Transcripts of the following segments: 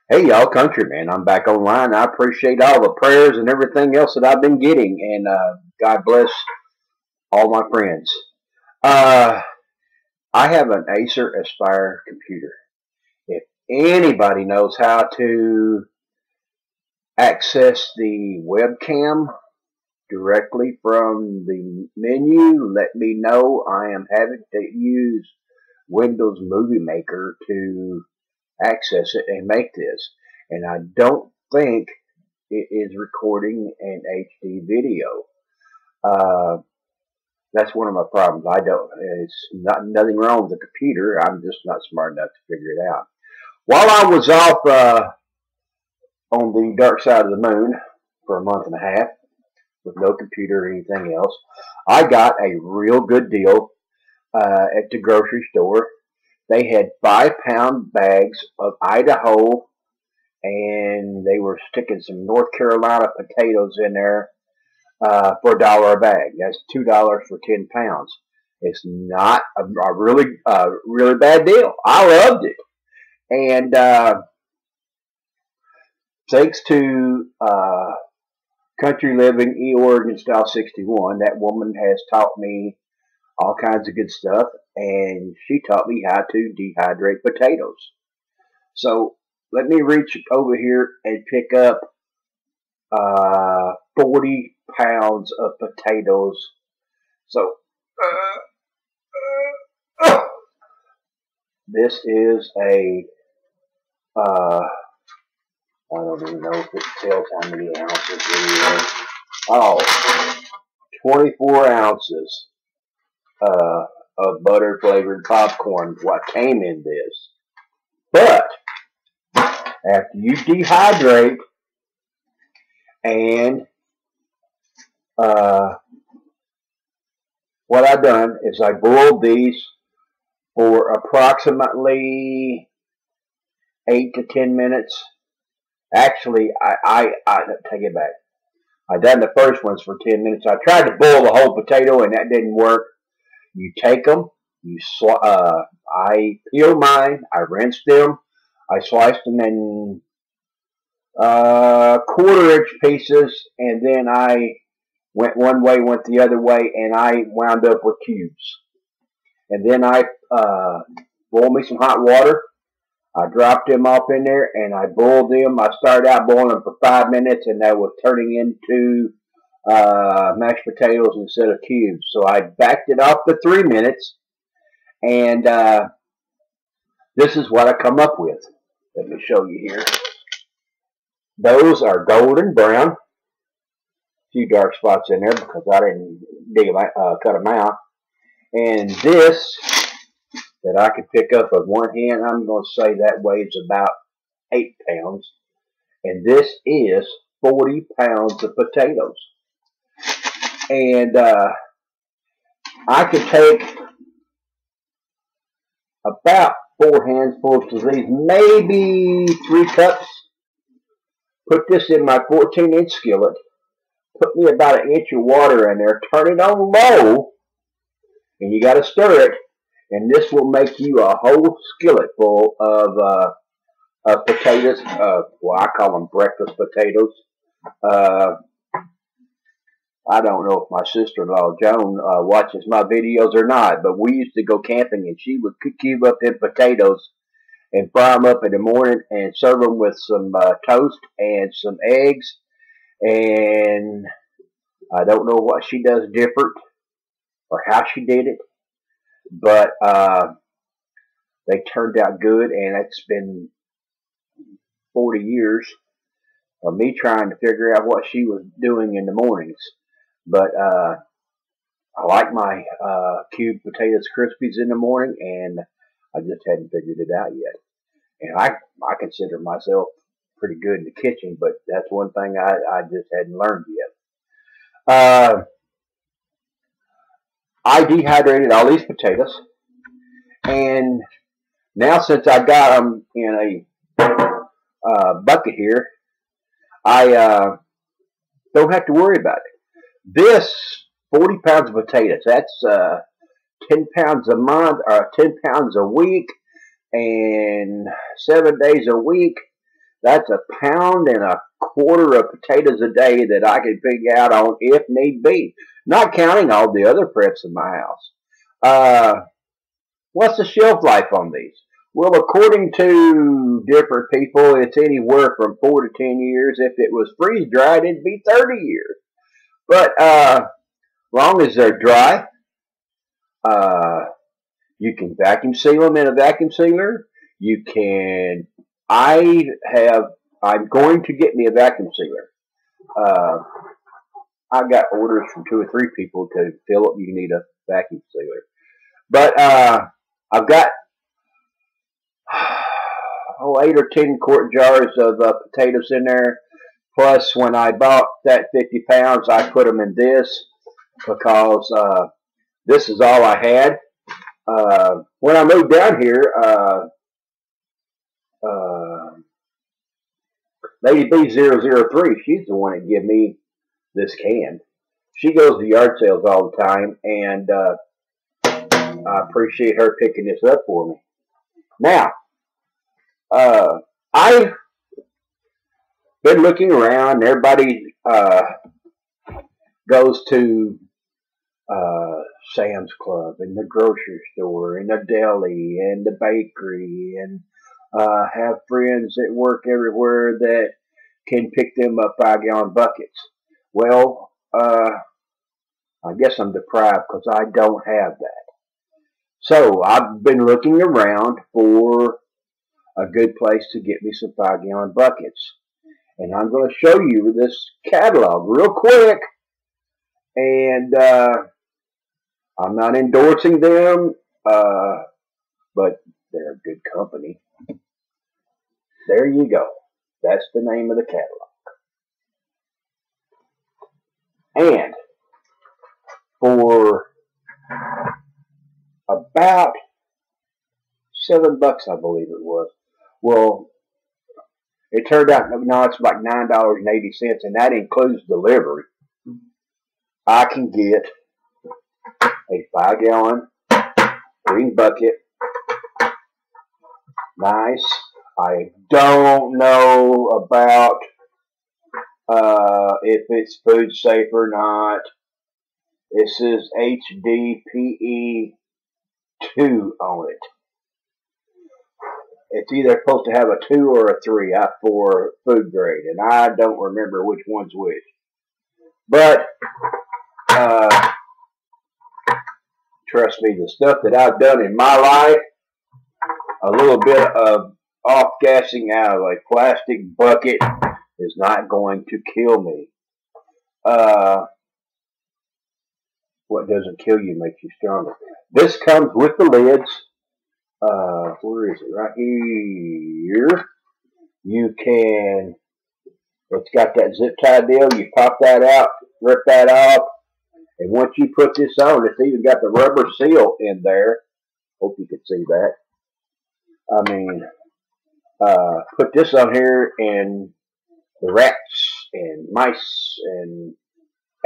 Hey y'all, countryman, I'm back online. I appreciate all the prayers and everything else that I've been getting, and God bless all my friends. Uh, I have an Acer Aspire computer. If anybody knows how to access the webcam directly from the menu, let me know. I am having to use Windows Movie Maker to access it and make this. And I don't think it is recording an HD video. Uh, that's one of my problems. It's nothing wrong with the computer. I'm just not smart enough to figure it out. While I was off on the dark side of the moon for a month and a half with no computer or anything else, I got a real good deal at the grocery store. They had 5-pound bags of Idaho, and they were sticking some North Carolina potatoes in there for $1 a bag. That's $2 for 10 pounds. It's not a really bad deal. I loved it, and thanks to Country Living Oregon Style 61, that woman has taught me all kinds of good stuff, and she taught me how to dehydrate potatoes. So let me reach over here and pick up 40 pounds of potatoes. So this is I don't even know if it tells how many ounces in here. Oh, 24 ounces of butter flavored popcorn, what came in this. But after you dehydrate and what I've done is I boiled these for approximately 8 to 10 minutes. Actually, I take it back. I done the first ones for 10 minutes. I tried to boil the whole potato and that didn't work. You take them, I peeled mine, I rinsed them, I sliced them in quarter-inch pieces, and then I went one way, went the other way, and I wound up with cubes. And then I boiled me some hot water. I dropped them off in there, and I boiled them. I started out boiling them for 5 minutes, and they were turning into mashed potatoes instead of cubes. So I backed it off to 3 minutes, and this is what I come up with. Let me show you here. Those are golden brown. A few dark spots in there because I didn't cut them out. And this that I could pick up with one hand, I'm going to say that weighs about 8 pounds. And this is 40 pounds of potatoes. And I could take about 4 handfuls of these, maybe 3 cups. Put this in my 14-inch skillet. Put me about 1 inch of water in there. Turn it on low. And you got to stir it. And this will make you a whole skillet full of potatoes. Well, I call them breakfast potatoes. I don't know if my sister-in-law, Joan, watches my videos or not, but we used to go camping, and she would cube up them potatoes and fry them up in the morning and serve them with some toast and some eggs. And I don't know what she does different or how she did it, but they turned out good, and it's been 40 years of me trying to figure out what she was doing in the mornings. But I like my cubed potatoes crispies in the morning, and I just hadn't figured it out yet. And I consider myself pretty good in the kitchen, but that's one thing I just hadn't learned yet. I dehydrated all these potatoes, and now since I got them in a bucket here, I don't have to worry about it. This 40 pounds of potatoes, that's 10 pounds a month, or 10 pounds a week, and 7 days a week. That's a pound and a quarter of potatoes a day that I can pig out on if need be. Not counting all the other preps in my house. What's the shelf life on these? Well, according to different people, it's anywhere from 4 to 10 years. If it was freeze dried, it'd be 30 years. But long as they're dry, you can vacuum seal them in a vacuum sealer. You can. I'm going to get me a vacuum sealer. I got orders from 2 or 3 people to fill up. You need a vacuum sealer. But I've got 8 or 10 quart jars of potatoes in there. Plus, when I bought that 50 pounds, I put them in this because this is all I had. When I moved down here, Lady B003, she's the one that gave me this can. She goes to yard sales all the time, and I appreciate her picking this up for me. Now, I've been looking around. Everybody goes to Sam's Club and the grocery store and the deli and the bakery and have friends that work everywhere that can pick them up 5-gallon buckets. Well, I guess I'm deprived because I don't have that. So I've been looking around for a good place to get me some 5-gallon buckets. And I'm going to show you this catalog real quick. And I'm not endorsing them, but they're a good company. There you go. That's the name of the catalog. And for about $7, I believe it was. Well, it turned out, no, it's like $9.80, and that includes delivery. I can get a 5-gallon green bucket. Nice. I don't know about if it's food safe or not. It says HDPE 2 on it. It's either supposed to have a 2 or a 3 for food grade, and I don't remember which one's which. But trust me, the stuff that I've done in my life, a little bit of off-gassing out of a plastic bucket is not going to kill me. What doesn't kill you makes you stronger. This comes with the lids. Where is it? Right here. You can, it's got that zip tie deal. You pop that out, rip that off, and once you put this on, it's even got the rubber seal in there. Hope you can see that. I mean, put this on here, and the rats and mice and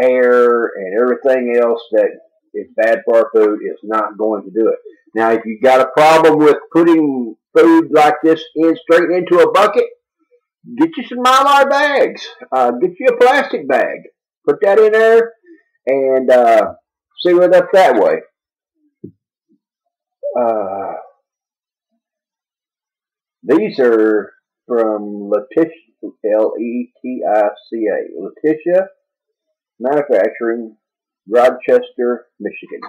air and everything else that is bad for our food is not going to do it. Now, if you've got a problem with putting food like this in straight into a bucket, get you some Mylar bags. Get you a plastic bag. Put that in there and seal it up that way. These are from Letitia, L-E-T-I-C-A, Letitia Manufacturing, Rochester, Michigan.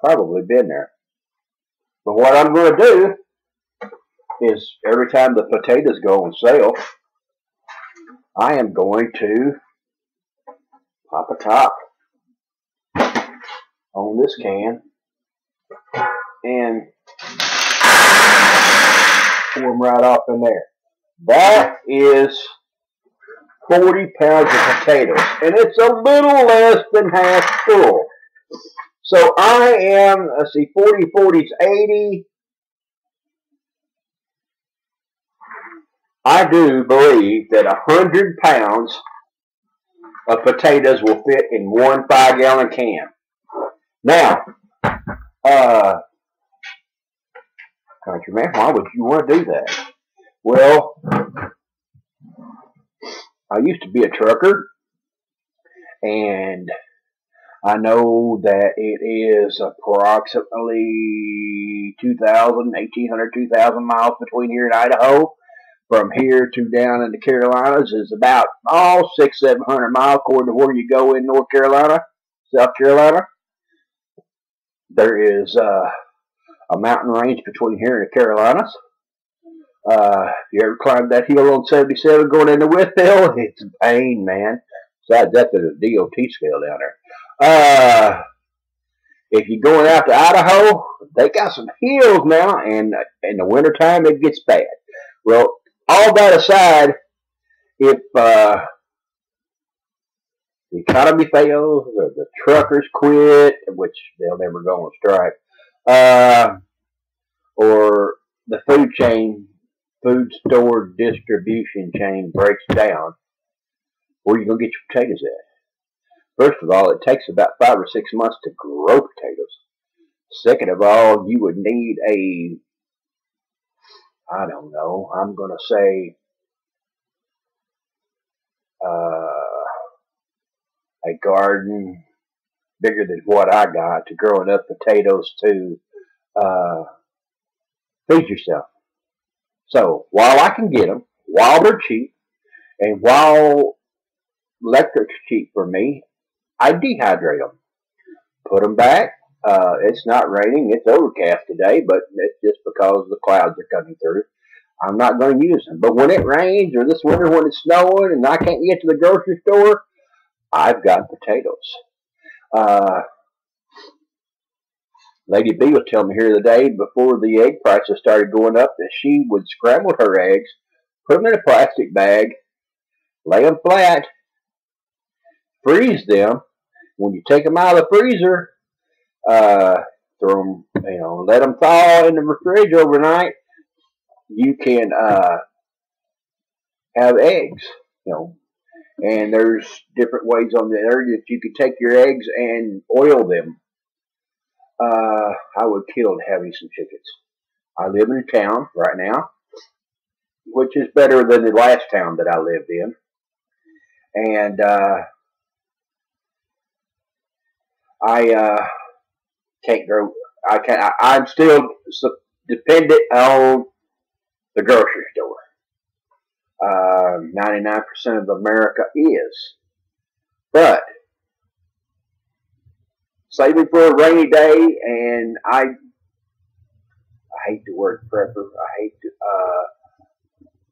Probably been there. But what I'm going to do is every time the potatoes go on sale, I am going to pop a top on this can and pour them right off in there. That is 40 pounds of potatoes, and it's a little less than half full. So I am, let's see, 40 is 80. I do believe that 100 pounds of potatoes will fit in one 5-gallon can. Now, country man, why would you want to do that? Well, I used to be a trucker, and I know that it is approximately 2,000 miles between here and Idaho. From here to down in the Carolinas is about 600-700 miles according to where you go in North Carolina, South Carolina. There is a mountain range between here and the Carolinas. If you ever climbed that hill on 77 going into Whitfield, it's a pain, man. Besides that, there's a DOT scale down there. If you're going out to Idaho, they got some hills now, and in the wintertime it gets bad. Well, all that aside, if the economy fails, or the truckers quit, which they'll never go on strike, or the food store distribution chain breaks down, where are you going to get your potatoes at? First of all, it takes about 5 or 6 months to grow potatoes. Second of all, you would need I don't know, I'm going to say a garden bigger than what I got to grow enough potatoes to feed yourself. So while I can get them, while they're cheap, and while electric's cheap for me, I dehydrate them. Put them back. It's not raining. It's overcast today, but it's just because the clouds are coming through. I'm not going to use them. But when it rains, or this winter when it's snowing and I can't get to the grocery store, I've got potatoes. Lady B was telling me here the day before the egg prices started going up that she would scramble her eggs, put them in a plastic bag, lay them flat, freeze them. When you take them out of the freezer, throw them, let them thaw in the fridge overnight. You can have eggs, and there's different ways on there that you could take your eggs and oil them. I would kill to have me some chickens. I live in a town right now, which is better than the last town that I lived in, and I can't grow. I'm still dependent on the grocery store. 99% of America is, but saving for a rainy day, and I hate the word prepper. I hate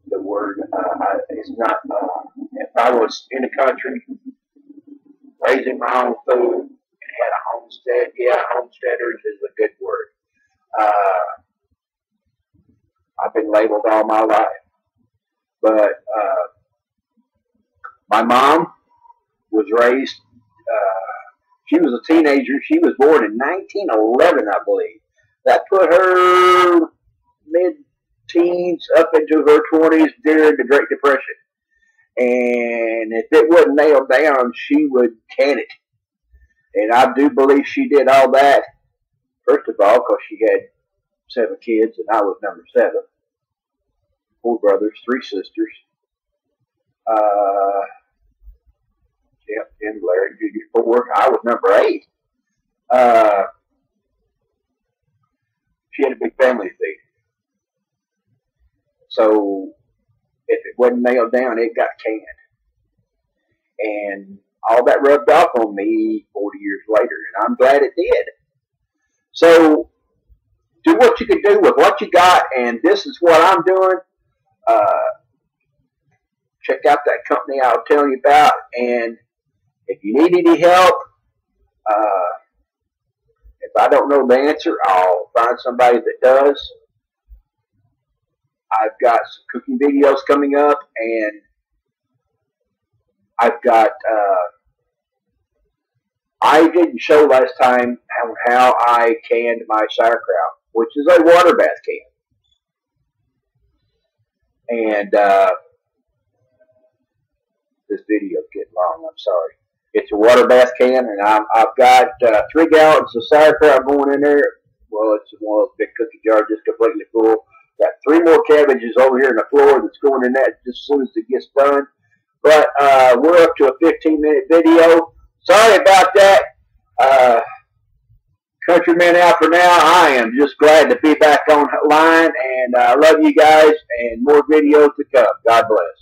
the word. It's not. If I was in the country raising my own food and had a homestead, yeah, homesteaders is a good word. I've been labeled all my life, but my mom was raised. She was a teenager. She was born in 1911, I believe. That put her mid-teens up into her 20s during the Great Depression. And if it wasn't nailed down, she would can it. And I do believe she did all that, first of all, because she had 7 kids, and I was number 7. 4 brothers, 3 sisters. Jim, Larry, Junior, 4. I was number 8. She had a big family to feed. So if it wasn't nailed down, it got canned. And all that rubbed off on me 40 years later, and I'm glad it did. So do what you can do with what you got, and this is what I'm doing. Check out that company I was telling you about, and if you need any help, if I don't know the answer, I'll find somebody that does. I've got some cooking videos coming up, and I've got, I didn't show last time how I canned my sauerkraut, which is a water bath can. And this video's getting long, I'm sorry. It's a water bath can, and I've got 3 gallons of sauerkraut going in there. Well, it's one of those big cookie jars, just completely full. Got 3 more cabbages over here on the floor that's going in that just as soon as it gets done. But we're up to a 15-minute video. Sorry about that. Countryman out for now. I am just glad to be back online, and I love you guys, and more videos to come. God bless.